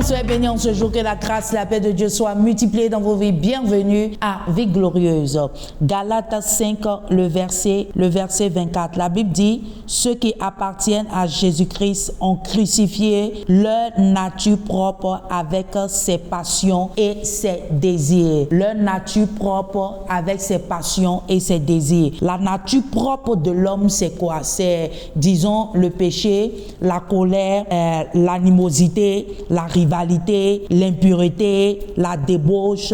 Soyez bénis en ce jour, que la grâce, la paix de Dieu soit multipliée dans vos vies. Bienvenue à Vie Glorieuse. Galates 5, le verset 24. La Bible dit, ceux qui appartiennent à Jésus-Christ ont crucifié leur nature propre avec ses passions et ses désirs. Leur nature propre avec ses passions et ses désirs. La nature propre de l'homme, c'est quoi? C'est, disons, le péché, la colère, l'animosité, la rivalité, l'impureté, la débauche,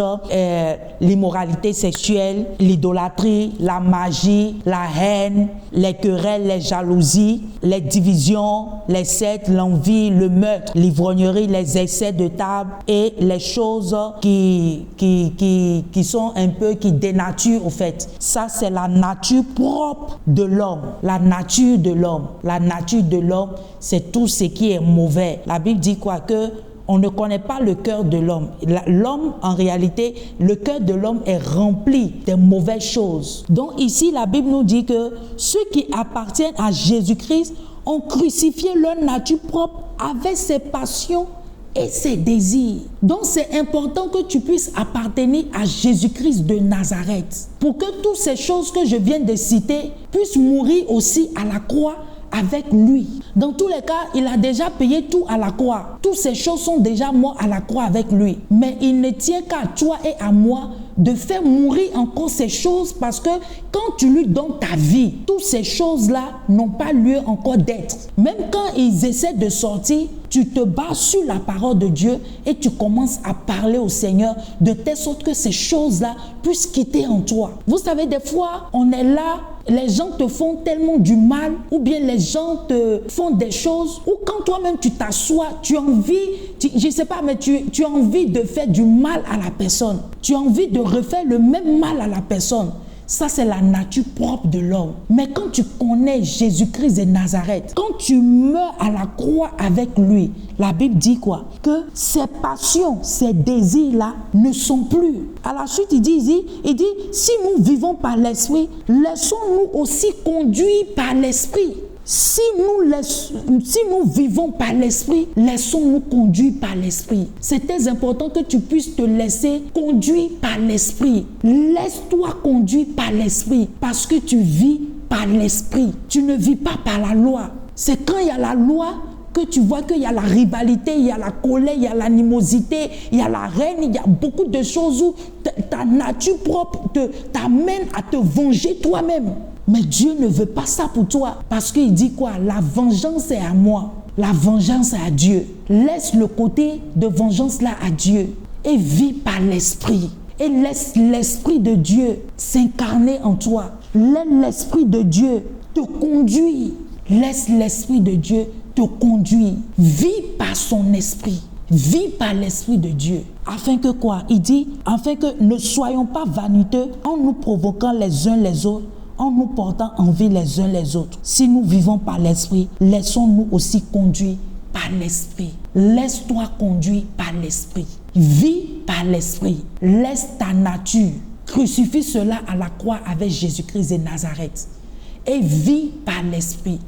l'immoralité sexuelle, l'idolâtrie, la magie, la haine, les querelles, les jalousies, les divisions, les sectes, l'envie, le meurtre, l'ivrognerie, les excès de table et les choses qui sont un peu, qui dénaturent au fait. Ça, c'est la nature propre de l'homme. La nature de l'homme. La nature de l'homme, c'est tout ce qui est mauvais. La Bible dit quoi? Que on ne connaît pas le cœur de l'homme. L'homme, en réalité, le cœur de l'homme est rempli de mauvaises choses. Donc ici, la Bible nous dit que ceux qui appartiennent à Jésus-Christ ont crucifié leur nature propre avec ses passions et ses désirs. Donc c'est important que tu puisses appartenir à Jésus-Christ de Nazareth pour que toutes ces choses que je viens de citer puissent mourir aussi à la croix avec lui. Dans tous les cas, il a déjà payé tout à la croix. Toutes ces choses sont déjà mortes à la croix avec lui. Mais il ne tient qu'à toi et à moi de faire mourir encore ces choses, parce que quand tu lui donnes ta vie, toutes ces choses-là n'ont pas lieu encore d'être. Même quand ils essaient de sortir, tu te bases sur la parole de Dieu et tu commences à parler au Seigneur de telle sorte que ces choses-là puissent quitter en toi. Vous savez, des fois, on est là, les gens te font tellement du mal, ou bien les gens te font des choses, ou quand toi-même tu t'assois, tu as envie, je ne sais pas, mais tu as envie de faire du mal à la personne. Tu as envie de refaire le même mal à la personne. Ça, c'est la nature propre de l'homme. Mais quand tu connais Jésus-Christ de Nazareth, quand tu meurs à la croix avec lui, la Bible dit quoi? Que ces passions, ces désirs-là ne sont plus. À la suite, il dit, si nous vivons par l'esprit, laissons-nous aussi conduire par l'esprit. Si nous vivons par l'esprit, laissons-nous conduire par l'esprit. C'est très important que tu puisses te laisser conduire par l'esprit. Laisse-toi conduire par l'esprit, parce que tu vis par l'esprit. Tu ne vis pas par la loi. C'est quand il y a la loi que tu vois qu'il y a la rivalité, il y a la colère, il y a l'animosité, il y a la haine, il y a beaucoup de choses où ta nature propre t'amène à te venger toi-même. Mais Dieu ne veut pas ça pour toi, parce qu'il dit quoi? La vengeance est à moi, la vengeance est à Dieu. Laisse le côté de vengeance là à Dieu et vis par l'esprit. Et laisse l'esprit de Dieu s'incarner en toi. Laisse l'esprit de Dieu te conduire. Laisse l'esprit de Dieu te conduire. Vis par son esprit. Vis par l'esprit de Dieu. Afin que quoi? Il dit, afin que ne soyons pas vaniteux en nous provoquant les uns les autres, en nous portant envie les uns les autres. Si nous vivons par l'esprit, laissons-nous aussi conduire par l'esprit. Laisse-toi conduire par l'esprit. Vis par l'esprit. Laisse ta nature. Crucifie cela à la croix avec Jésus-Christ de Nazareth. Et vis par l'esprit,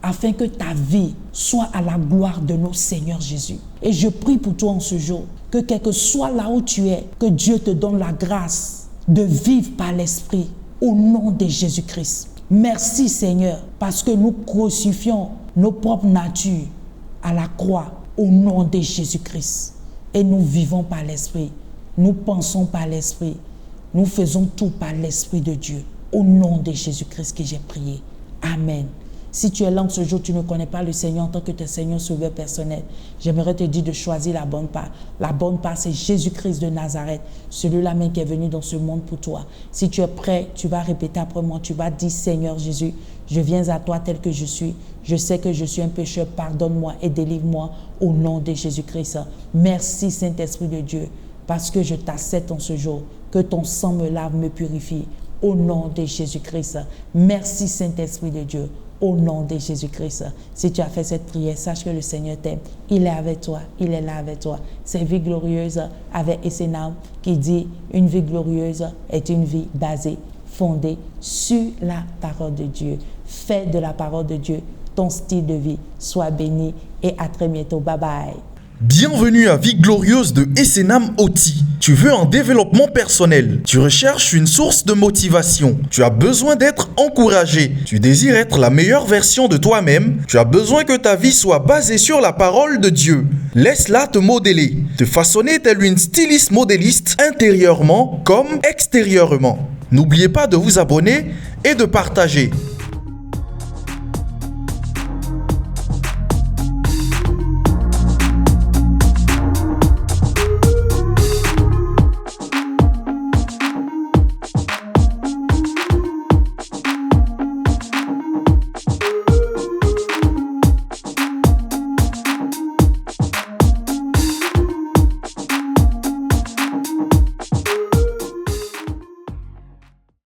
afin que ta vie soit à la gloire de notre Seigneur Jésus. Et je prie pour toi en ce jour, que quel que soit là où tu es, que Dieu te donne la grâce de vivre par l'esprit, au nom de Jésus-Christ. Merci Seigneur, parce que nous crucifions nos propres natures à la croix, au nom de Jésus-Christ. Et nous vivons par l'esprit, nous pensons par l'esprit, nous faisons tout par l'esprit de Dieu. Au nom de Jésus-Christ que j'ai prié. Amen. Si tu es là en ce jour, tu ne connais pas le Seigneur en tant que ton Seigneur sauveur personnel, j'aimerais te dire de choisir la bonne part. La bonne part, c'est Jésus-Christ de Nazareth, celui-là même qui est venu dans ce monde pour toi. Si tu es prêt, tu vas répéter après moi, tu vas dire, Seigneur Jésus, Je viens à toi tel que je suis. Je sais que je suis un pécheur. Pardonne-moi et délivre-moi au nom de Jésus-Christ. Merci Saint-Esprit de Dieu parce que je t'accepte en ce jour. Que ton sang me lave, me purifie au nom de Jésus-Christ. Merci Saint-Esprit de Dieu. Au nom de Jésus-Christ. Si tu as fait cette prière, sache que le Seigneur t'aime. Il est avec toi. Il est là avec toi. C'est Vie glorieuse avec Essenam qui dit une vie glorieuse est une vie basée, fondée sur la parole de Dieu. Fais de la parole de Dieu ton style de vie. Sois béni et à très bientôt. Bye bye. Bienvenue à Vie glorieuse de Essenam Oti. Tu veux un développement personnel. Tu recherches une source de motivation. Tu as besoin d'être encouragé. Tu désires être la meilleure version de toi-même. Tu as besoin que ta vie soit basée sur la parole de Dieu. Laisse-la te modeler, te façonner tel une styliste modéliste intérieurement comme extérieurement. N'oubliez pas de vous abonner et de partager.